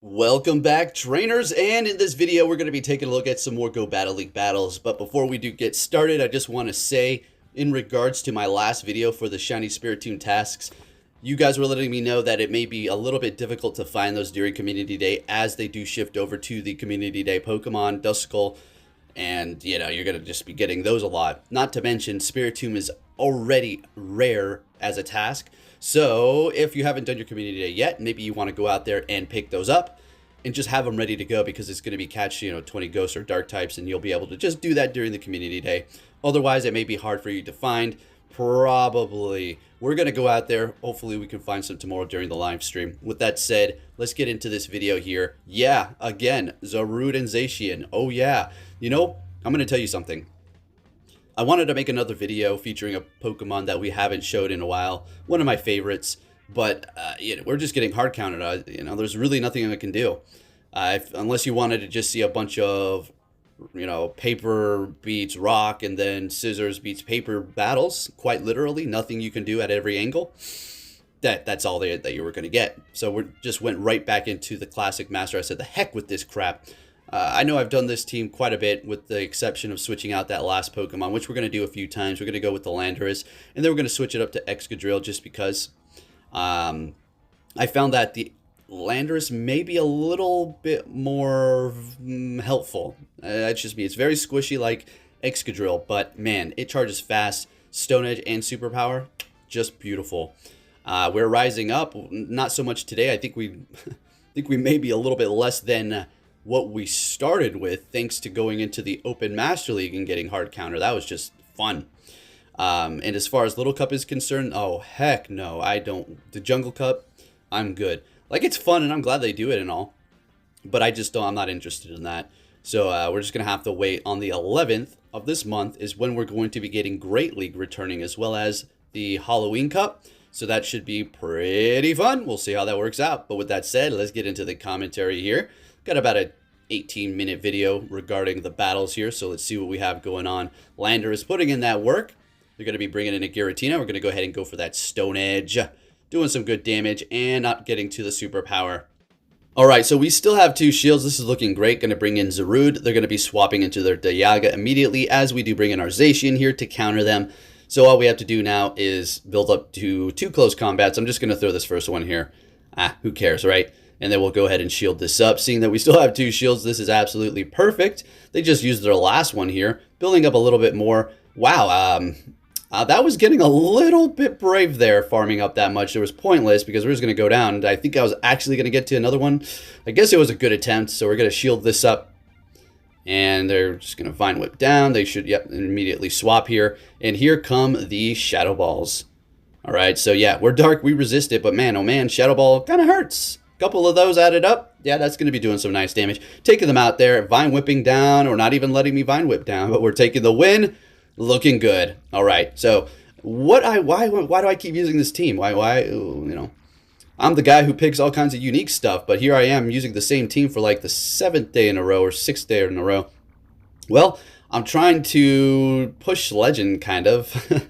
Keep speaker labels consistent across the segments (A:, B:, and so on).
A: Welcome back, trainers, and in this video we're going to be taking a look at some more Go Battle League battles. But before we do get started, I just want to say, in regards to my last video for the Shiny Spiritomb tasks, you guys were letting me know that it may be a little bit difficult to find those during Community Day, as they do shift over to the Community Day Pokemon, Duskull, and you're going to just be getting those a lot. Not to mention, Spiritomb is already rare as a task. So if you haven't done your Community Day yet, maybe you want to go out there and pick those up and just have them ready to go, because it's going to be catch 20 ghosts or dark types, and you'll be able to just do that during the Community Day. Otherwise, it may be hard for you to find. Probably. We're going to go out there. Hopefully we can find some tomorrow during the live stream. With that said, let's get into this video here. Yeah, again, Zarude and Zacian. Oh yeah. I'm going to tell you something. I wanted to make another video featuring a Pokemon that we haven't showed in a while. One of my favorites. But we're just getting hard counted. There's really nothing I can do. Unless you wanted to just see a bunch of, paper beats rock and then scissors beats paper battles. Quite literally, nothing you can do at every angle. That's all that you were going to get. So we just went right back into the classic master. I said, the heck with this crap. I know I've done this team quite a bit, with the exception of switching out that last Pokemon, which we're going to do a few times. We're going to go with the Landorus, and then we're going to switch it up to Excadrill just because. I found that the Landorus may be a little bit more helpful. It's just me. It's very squishy like Excadrill, but man, it charges fast. Stone Edge and Superpower, just beautiful. We're rising up, not so much today. I think we may be a little bit less than what we started with, thanks to going into the Open Master League and getting hard counter. That was just fun. And as far as Little Cup is concerned, oh heck no, I don't. The Jungle Cup, I'm good. Like, it's fun and I'm glad they do it and all, but I'm not interested in that. So we're just gonna have to wait. On the 11th of this month is when we're going to be getting Great League returning, as well as the Halloween Cup. So that should be pretty fun. We'll see how that works out. But with that said, let's get into the commentary here. Got about a 18-minute video regarding the battles here, so let's see what we have going on. Lander is putting in that work. They're going to be bringing in a Giratina. We're going to go ahead and go for that Stone Edge. Doing some good damage and not getting to the superpower. Alright, so we still have two shields. This is looking great. Going to bring in Zarude. They're going to be swapping into their Dialga immediately, as we do bring in our Zacian here to counter them. So all we have to do now is build up to 2 close combats. I'm just going to throw this first one here. Who cares, right? And then we'll go ahead and shield this up. Seeing that we still have 2 shields, this is absolutely perfect. They just used their last one here, building up a little bit more. Wow, that was getting a little bit brave there, farming up that much. It was pointless because we're just going to go down. And I think I was actually going to get to another one. I guess it was a good attempt, so we're going to shield this up. And they're just going to Vine Whip down. They should, immediately swap here. And here come the Shadow Balls. All right, so yeah, we're dark, we resist it, but man, oh man, Shadow Ball kind of hurts. Couple of those added up, yeah, that's going to be doing some nice damage. Taking them out there, Vine Whipping down, or not even letting me Vine Whip down, but we're taking the win. Looking good. All right, so why do I keep using this team? Why, I'm the guy who picks all kinds of unique stuff, but here I am using the same team for like the 7th day in a row or 6th day in a row. Well, I'm trying to push Legend, kind of.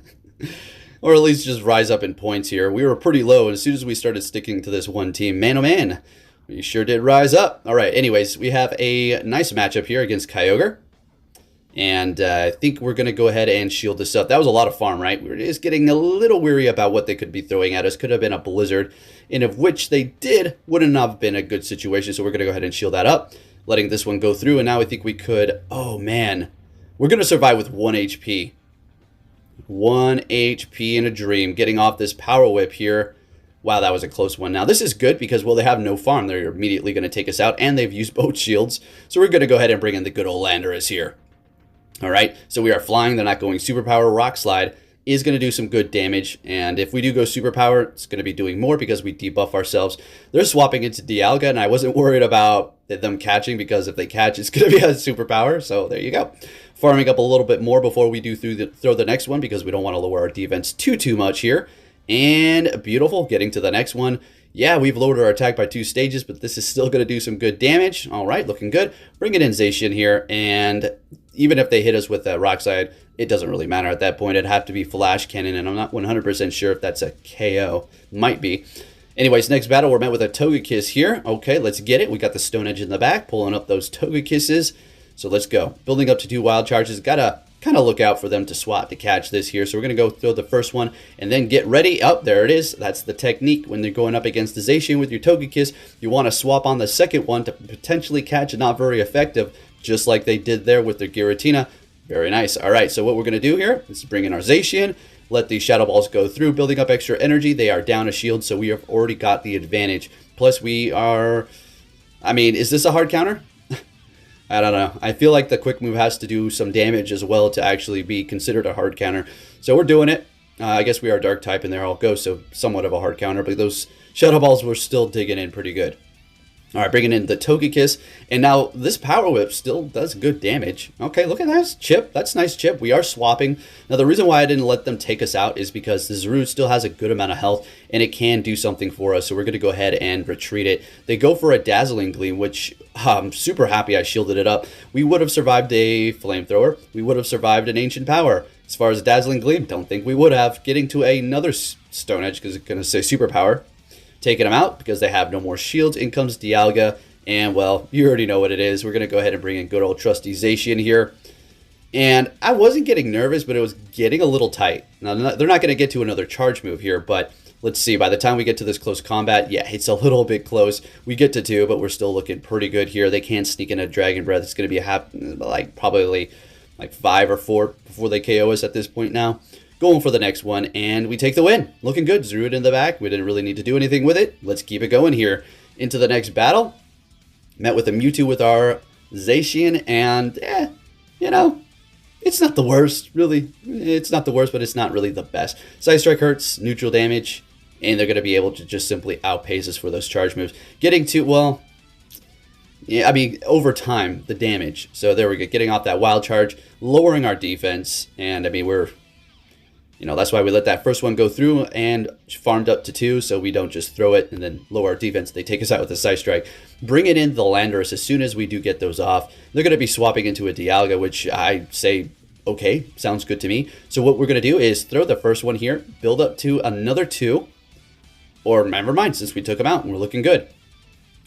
A: Or at least just rise up in points here. We were pretty low, and as soon as we started sticking to this one team, man oh man, we sure did rise up. All right, anyways, we have a nice matchup here against Kyogre. And I think we're going to go ahead and shield this up. That was a lot of farm, right? We were just getting a little weary about what they could be throwing at us. Could have been a blizzard, and of which they did, wouldn't have been a good situation. So we're going to go ahead and shield that up, letting this one go through. And now I think we could, oh man, we're going to survive with 1 HP. 1 HP in a dream, getting off this Power Whip here. Wow, that was a close one. Now, this is good because, well, they have no farm. They're immediately going to take us out, and they've used both shields. So we're going to go ahead and bring in the good old Landorus here. All right, so we are flying. They're not going Superpower. Rock Slide is going to do some good damage, and if we do go Superpower, it's going to be doing more because we debuff ourselves. They're swapping into Dialga, and I wasn't worried about them catching, because if they catch, it's going to be a Superpower. So there you go. Farming up a little bit more before we do throw the next one, because we don't want to lower our defense too much here. And beautiful, getting to the next one. Yeah, we've lowered our attack by 2 stages, but this is still going to do some good damage. All right, looking good. Bringing in Zacian here, and even if they hit us with that Rock Slide, it doesn't really matter at that point. It'd have to be Flash Cannon, and I'm not 100% sure if that's a KO. Might be. Anyways, next battle, we're met with a Togekiss here. Okay, let's get it. We got the Stone Edge in the back, pulling up those Togekisses. So let's go. Building up to 2 wild charges. Gotta kind of look out for them to swap to catch this here. So we're going to go throw the first one and then get ready. Oh, there it is. That's the technique. When they're going up against the Zacian with your Togekiss, you want to swap on the second one to potentially catch it. Not very effective, just like they did there with their Giratina. Very nice. All right, so what we're going to do here is bring in our Zacian, let these Shadow Balls go through, building up extra energy. They are down a shield, so we have already got the advantage. Plus, we are... I mean, is this a hard counter? I don't know. I feel like the quick move has to do some damage as well to actually be considered a hard counter. So we're doing it. I guess we are dark type in there. I'll go, so somewhat of a hard counter. But those Shadow Balls were still digging in pretty good. All right, bringing in the Togekiss. And now this Power Whip still does good damage. Okay, look at that chip. That's nice chip. We are swapping. Now, the reason why I didn't let them take us out is because the Zarude still has a good amount of health, and it can do something for us. So we're going to go ahead and retreat it. They go for a Dazzling Gleam, which I'm super happy I shielded it up. We would have survived a Flamethrower. We would have survived an Ancient Power. As far as a Dazzling Gleam, don't think we would have. Getting to another Stone Edge, because it's going to say Superpower. Taking them out because they have no more shields. In comes Dialga, and well, you already know what it is. We're going to go ahead and bring in good old trusty Zacian here. And I wasn't getting nervous, but it was getting a little tight. Now, they're not going to get to another charge move here, but let's see. By the time we get to this close combat, yeah, it's a little bit close. We get to 2, but we're still looking pretty good here. They can sneak in a Dragon Breath. It's going to be probably 5 or 4 before they KO us at this point now. Going for the next one, and we take the win. Looking good. Zarude in the back. We didn't really need to do anything with it. Let's keep it going here. Into the next battle. Met with a Mewtwo with our Zacian, and, you know, it's not the worst, really. It's not the worst, but it's not really the best. Side Strike hurts, neutral damage, and they're going to be able to just simply outpace us for those charge moves. Getting to, well, yeah, I mean, over time, the damage. So there we go. Getting off that wild charge, lowering our defense, and, I mean, we're... You know, that's why we let that first one go through and farmed up to 2, so we don't just throw it and then lower our defense. They take us out with a Side Strike. Bring it in the Landorus as soon as we do get those off. They're going to be swapping into a Dialga, which I say, okay, sounds good to me. So what we're going to do is throw the first one here, build up to another 2, or never mind, since we took them out and we're looking good.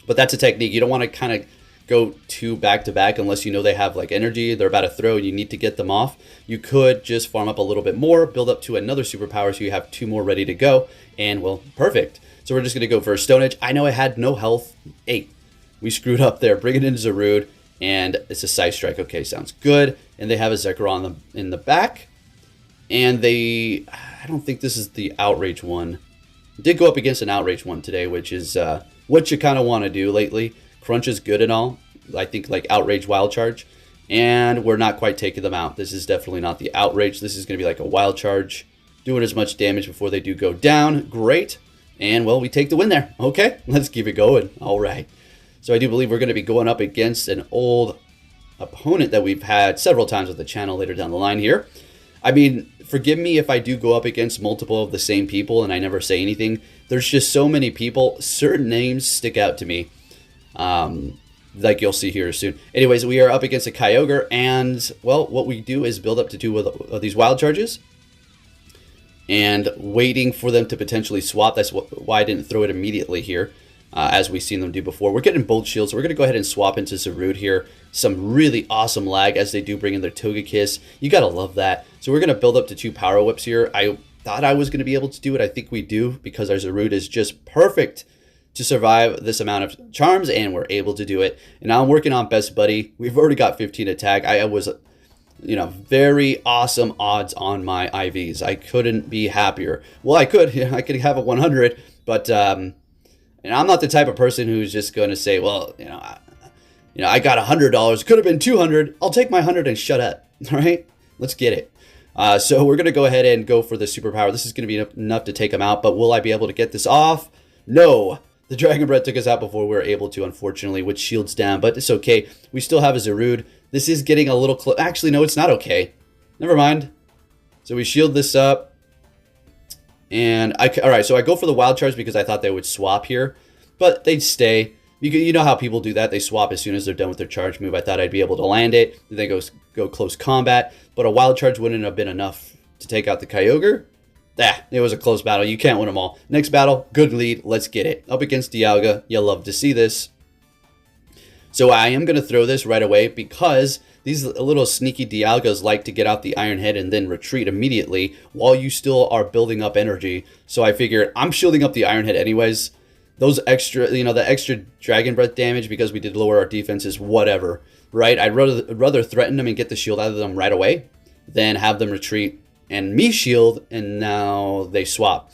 A: But that's a technique. You don't want to kind of go 2 back-to-back unless you know they have like energy, they're about to throw, and you need to get them off. You could just farm up a little bit more, build up to another superpower so you have 2 more ready to go, and well, perfect. So we're just going to go for a Stone Edge. I know I had no health. 8. We screwed up there. Bring it in Zarude, and it's a Side Strike. Okay, sounds good. And they have a Zekrom in the back. And I don't think this is the Outrage one. Did go up against an Outrage one today, which is what you kind of want to do lately. Crunch is good and all. I think like Outrage Wild Charge. And we're not quite taking them out. This is definitely not the Outrage. This is going to be like a Wild Charge. Doing as much damage before they do go down. Great. And well, we take the win there. Okay, let's keep it going. All right. So I do believe we're going to be going up against an old opponent that we've had several times with the channel later down the line here. I mean, forgive me if I do go up against multiple of the same people and I never say anything. There's just so many people. Certain names stick out to me. Like you'll see here soon. Anyways, we are up against a Kyogre, and well, what we do is build up to 2 of these wild charges and waiting for them to potentially swap. That's why I didn't throw it immediately here, as we've seen them do before. We're getting Bolt Shield, so we're going to go ahead and swap into Zarude here. Some really awesome lag as they do bring in their Togekiss. You gotta love that. So we're going to build up to 2 Power Whips here. I thought I was going to be able to do it. I think we do, because our Zarude is just perfect to survive this amount of charms, and we're able to do it. And now I'm working on Best Buddy. We've already got 15 attack. I was, you know, very awesome odds on my IVs. I couldn't be happier. Well, I could have a 100, but and I'm not the type of person who's just going to say, well, you know, I got $100. Could have been 200. I'll take my 100 and shut up. All right, let's get it. So we're going to go ahead and go for the superpower. This is going to be enough to take them out, but will I be able to get this off? No. The Dragon Breath took us out before we were able to, unfortunately, with shields down, but it's okay. We still have a Zarude. This is getting a little close. Actually, no, it's not okay. Never mind. So we shield this up. And all right, so I go for the Wild Charge because I thought they would swap here, but they'd stay. You know how people do that. They swap as soon as they're done with their charge move. I thought I'd be able to land it. Then go close combat, but a Wild Charge wouldn't have been enough to take out the Kyogre. It was a close battle. You can't win them all. Next battle, good lead. Let's get it. Up against Dialga. You'll love to see this. So I am going to throw this right away because these little sneaky Dialgas like to get out the Iron Head and then retreat immediately while you still are building up energy. So I figured I'm shielding up the Iron Head anyways. Those extra, the extra Dragon Breath damage because we did lower our defenses, whatever, right? I'd rather threaten them and get the shield out of them right away than have them retreat and me shield, and now they swap.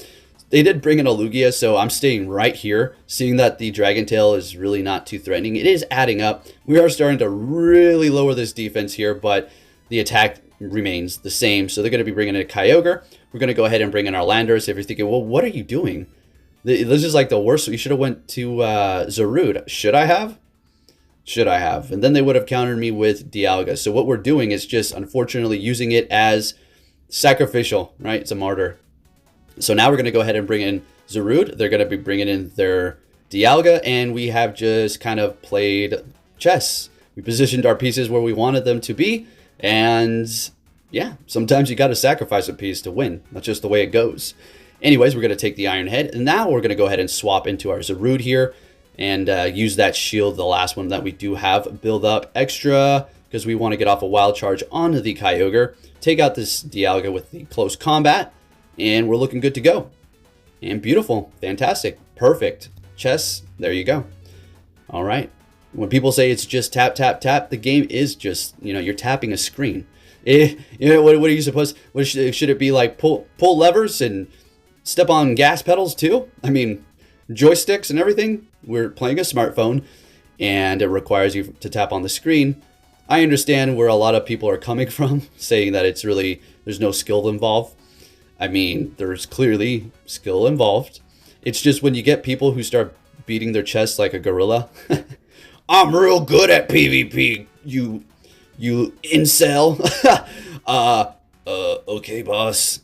A: They did bring in a Lugia, so I'm staying right here, seeing that the Dragon Tail is really not too threatening. It is adding up. We are starting to really lower this defense here, but the attack remains the same. So they're going to be bringing in a Kyogre. We're going to go ahead and bring in our Landorus. If you're thinking, well, what are you doing? This is like the worst. You should have went to Zarude. Should I have? Should I have? And then they would have countered me with Dialga. So what we're doing is just, unfortunately, using it as sacrificial, right? It's a martyr. So now we're going to go ahead and bring in Zarude. They're going to be bringing in their Dialga, and we have just kind of played chess. We positioned our pieces where we wanted them to be, and yeah, sometimes you got to sacrifice a piece to win. That's just the way it goes. Anyways, we're going to take the Iron Head, and now we're going to go ahead and swap into our Zarude here and use that shield, the last one that we do have, build up extra because we want to get off a wild charge onto the Kyogre, take out this Dialga with the close combat, and we're looking good to go. And beautiful, fantastic, perfect. Chess, there you go. All right. When people say it's just tap, tap, tap, the game is just, you're tapping a screen. What are you supposed, should it be like pull levers and step on gas pedals too? I mean, joysticks and everything. We're playing a smartphone and it requires you to tap on the screen. I understand where a lot of people are coming from, saying that it's really, there's no skill involved. I mean, there's clearly skill involved. It's just when you get people who start beating their chest like a gorilla. I'm real good at PvP, you incel. Okay, boss.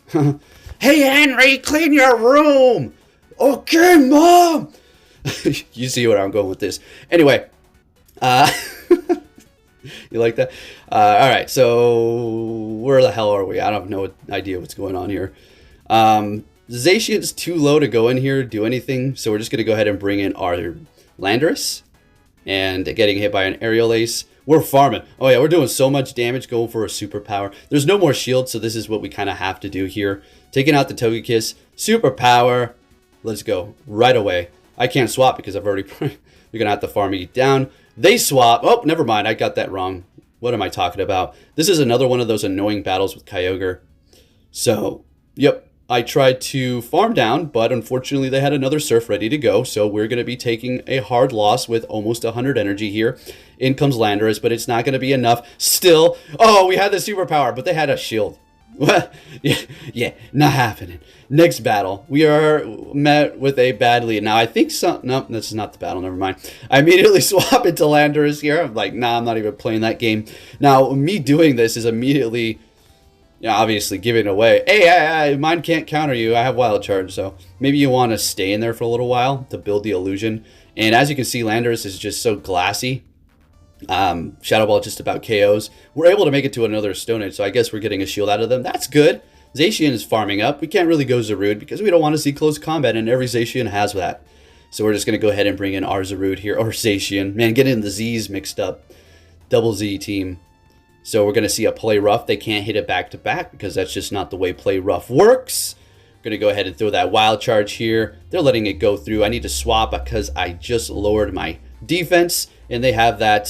A: Hey, Henry, clean your room. Okay, Mom. You see where I'm going with this. Anyway, you like that? All right, so where the hell are we? I have no idea what's going on here. Zacian's too low to go in here, do anything, so we're just going to go ahead and bring in our Landorus. And getting hit by an Aerial Ace. We're farming. Oh yeah, we're doing so much damage going for a superpower. There's no more shield, so this is what we kind of have to do here. Taking out the Togekiss. Superpower. Let's go. Right away. I can't swap because I've already... You're going to have to farm me down. They swap. Oh, never mind. I got that wrong. What am I talking about? This is another one of those annoying battles with Kyogre. So, yep. I tried to farm down, but unfortunately they had another Surf ready to go, so we're going to be taking a hard loss with almost 100 energy here. In comes Landorus, but it's not going to be enough. Still, oh, we had the superpower, but they had a shield. What? Yeah, not happening. Next battle, we are met with a bad lead. Now, I think no, this is not the battle, never mind. I immediately swap into Landorus here. I'm like, nah, I'm not even playing that game. Now, me doing this is immediately... Yeah, obviously giving away. Hey, mine can't counter you. I have Wild Charge, so maybe you want to stay in there for a little while to build the illusion. And as you can see, Landorus is just so glassy. Shadow Ball just about KOs. We're able to make it to another Stone Edge, so I guess we're getting a shield out of them. That's good. Zacian is farming up. We can't really go Zarude because we don't want to see close combat, and every Zacian has that. So we're just going to go ahead and bring in our Zarude here, or Zacian. Man, getting the Z's mixed up. Double Z team. So we're going to see a play rough. They can't hit it back to back because that's just not the way play rough works. Going to go ahead and throw that Wild Charge here. They're letting it go through. I need to swap because I just lowered my defense. And they have that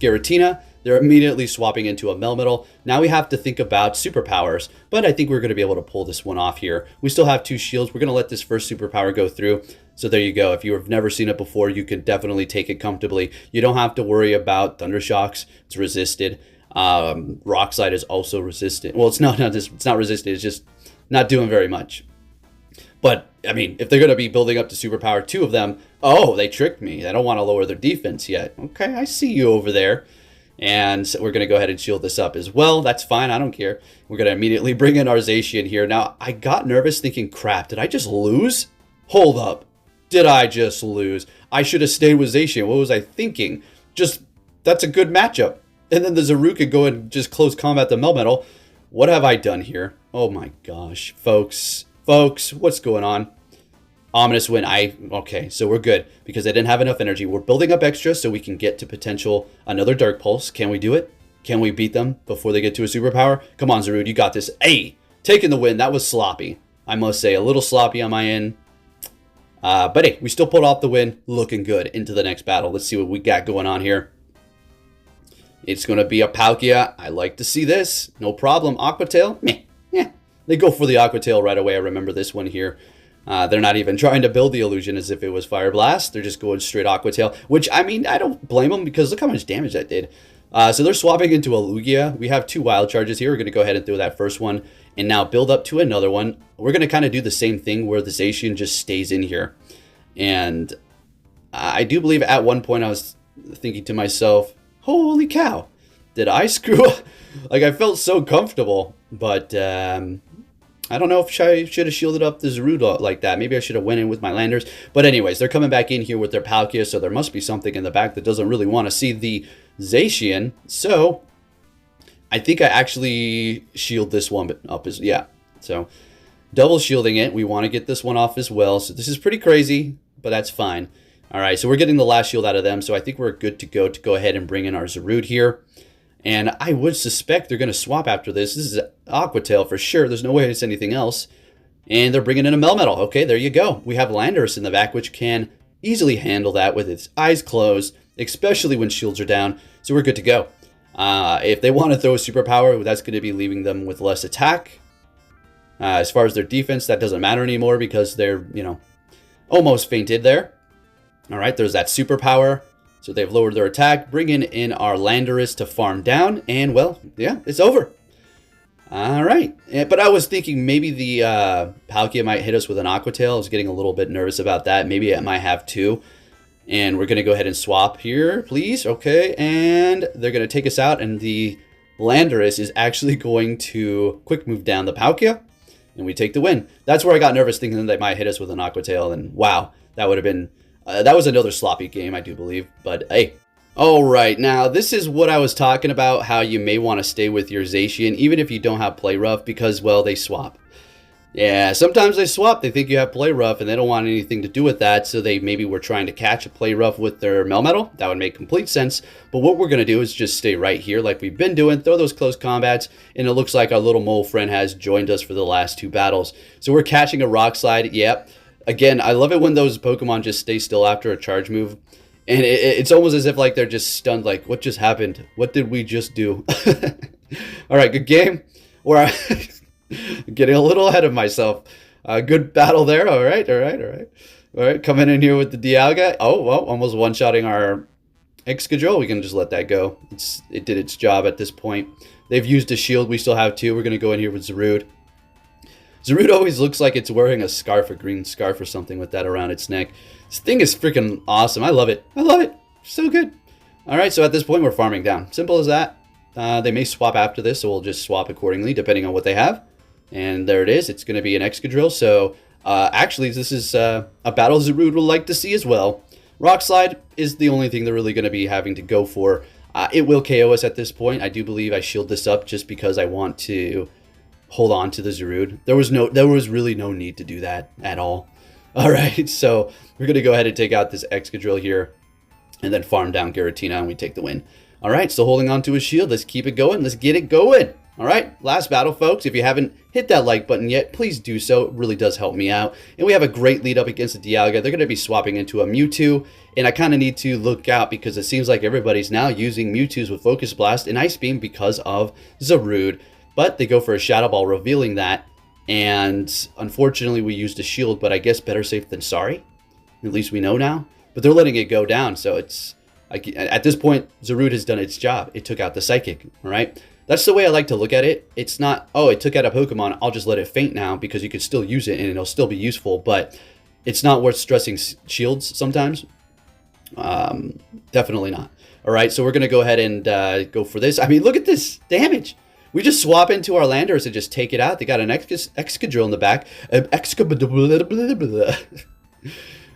A: Giratina. They're immediately swapping into a Melmetal. Now we have to think about superpowers. But I think we're going to be able to pull this one off here. We still have 2 shields. We're going to let this first superpower go through. So there you go. If you have never seen it before, you can definitely take it comfortably. You don't have to worry about Thunder Shocks. It's resisted. Rock Slide is also resistant. Well, it's not resisted. It's just not doing very much. But, I mean, if they're going to be building up to superpower 2 of them, oh, they tricked me. I don't want to lower their defense yet. Okay, I see you over there. And so we're going to go ahead and shield this up as well. That's fine. I don't care. We're going to immediately bring in our Zacian here. Now, I got nervous thinking, crap, did I just lose? Hold up. Did I just lose? I should have stayed with Zacian. What was I thinking? Just, that's a good matchup. And then the Zarude could go and just close combat the Melmetal. What have I done here? Oh my gosh, folks, what's going on? Ominous win. Okay, so we're good because I didn't have enough energy. We're building up extra so we can get to potential another Dark Pulse. Can we do it? Can we beat them before they get to a superpower? Come on, Zarude, you got this. Hey, taking the win. That was sloppy. I must say, a little sloppy on my end. But hey, we still pulled off the win. Looking good into the next battle. Let's see what we got going on here. It's going to be a Palkia. I like to see this. No problem. Aqua Tail? Meh. Yeah. They go for the Aqua Tail right away. I remember this one here. They're not even trying to build the illusion as if it was Fire Blast. They're just going straight Aqua Tail, which, I mean, I don't blame them because look how much damage that did. So they're swapping into a Lugia. We have 2 wild charges here. We're going to go ahead and throw that first one and now build up to another one. We're going to kind of do the same thing where the Zacian just stays in here. And I do believe at one point I was thinking to myself, holy cow, did I screw up? Like, I felt so comfortable, but I don't know if I should have shielded up the Zarude like that. Maybe I should have went in with my landers. But anyways, they're coming back in here with their Palkia, so there must be something in the back that doesn't really want to see the Zacian. So I think I actually shield this one up as, yeah. So double shielding it. We want to get this one off as well. So this is pretty crazy, but that's fine. All right, so we're getting the last shield out of them. So I think we're good to go ahead and bring in our Zarude here. And I would suspect they're going to swap after this. This is Aqua Tail for sure. There's no way it's anything else. And they're bringing in a Melmetal. Okay, there you go. We have Landorus in the back, which can easily handle that with its eyes closed, especially when shields are down. So we're good to go. If they want to throw a superpower, that's going to be leaving them with less attack. As far as their defense, that doesn't matter anymore because they're, you know, almost fainted there. All right, there's that superpower. So they've lowered their attack, bringing in our Landorus to farm down, and well, yeah, it's over. All right, but I was thinking maybe the Palkia might hit us with an Aqua Tail. I was getting a little bit nervous about that. Maybe it might have 2. And we're going to go ahead and swap here, please. Okay, and they're going to take us out, and the Landorus is actually going to quick move down the Palkia, and we take the win. That's where I got nervous, thinking they might hit us with an Aqua Tail, and wow, that would have been... that was another sloppy game, I do believe, but hey. All right, now this is what I was talking about, how you may want to stay with your Zacian, even if you don't have Play Rough, because, well, they swap. Yeah, sometimes they swap, they think you have Play Rough, and they don't want anything to do with that, so they maybe were trying to catch a Play Rough with their Melmetal. That would make complete sense, but what we're going to do is just stay right here like we've been doing, throw those close combats, and it looks like our little mole friend has joined us for the last 2 battles. So we're catching a Rock Slide, yep. Again, I love it when those Pokemon just stay still after a charge move. And it's almost as if like they're just stunned, like, what just happened? What did we just do? All right, good game. Or getting a little ahead of myself. Good battle there. All right. All right, coming in here with the Dialga. Oh, well, almost one-shotting our Excadrill. We can just let that go. It did its job at this point. They've used a shield. We still have 2. We're going to go in here with Zarude. Zarude always looks like it's wearing a scarf, a green scarf or something with that around its neck. This thing is freaking awesome. I love it. I love it. So good. All right, so at this point, we're farming down. Simple as that. They may swap after this, so we'll just swap accordingly, depending on what they have. And there it is. It's going to be an Excadrill. So actually, this is a battle Zarude will like to see as well. Rock Slide is the only thing they're really going to be having to go for. It will KO us at this point. I do believe I shield this up just because I want to hold on to the Zarude. There was really no need to do that at all. All right, so we're going to go ahead and take out this Excadrill here and then farm down Giratina, and we take the win. All right, so holding on to a shield. Let's keep it going. Let's get it going. All right, last battle, folks. If you haven't hit that like button yet, please do so. It really does help me out. And we have a great lead up against the Dialga. They're going to be swapping into a Mewtwo, and I kind of need to look out because it seems like everybody's now using Mewtwo's with Focus Blast and Ice Beam because of Zarude. But they go for a Shadow Ball, revealing that. And unfortunately, we used a shield, but I guess better safe than sorry. At least we know now. But they're letting it go down, so it's... at this point, Zarude has done its job. It took out the Psychic, all right? That's the way I like to look at it. It's not, oh, it took out a Pokemon, I'll just let it faint now because you could still use it and it'll still be useful. But it's not worth stressing shields sometimes. Definitely not. All right, so we're going to go ahead and go for this. I mean, look at this damage. We just swap into our Landers and just take it out. They got an Excadrill in the back.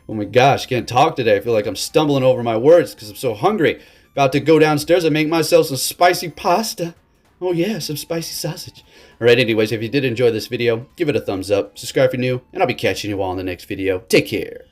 A: Oh my gosh, can't talk today. I feel like I'm stumbling over my words because I'm so hungry. About to go downstairs and make myself some spicy pasta. Oh yeah, some spicy sausage. Alright, anyways, if you did enjoy this video, give it a thumbs up, subscribe if you're new, and I'll be catching you all in the next video. Take care.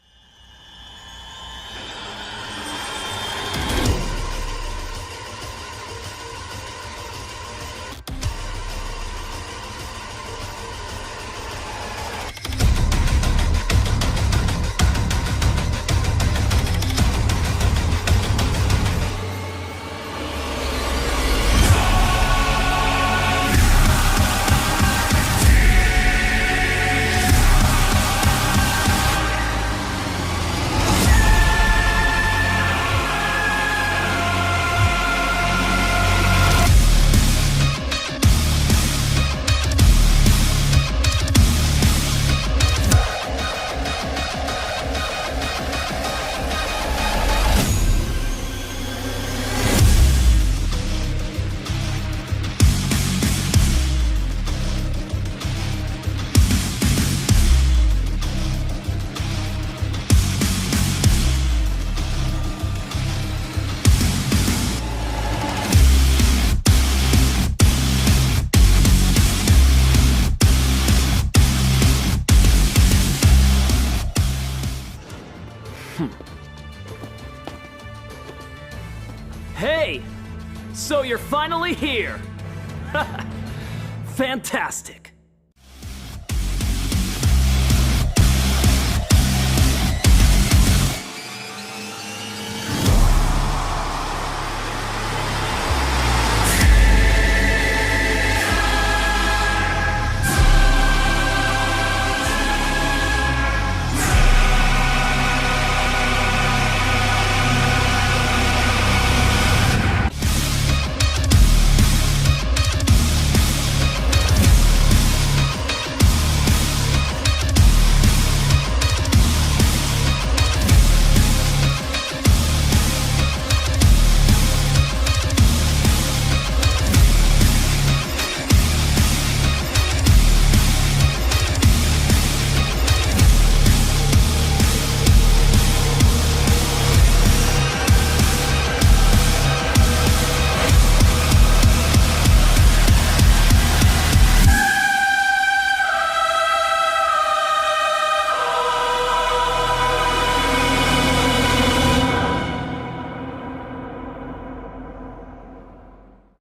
B: Hey! So you're finally here! Fantastic!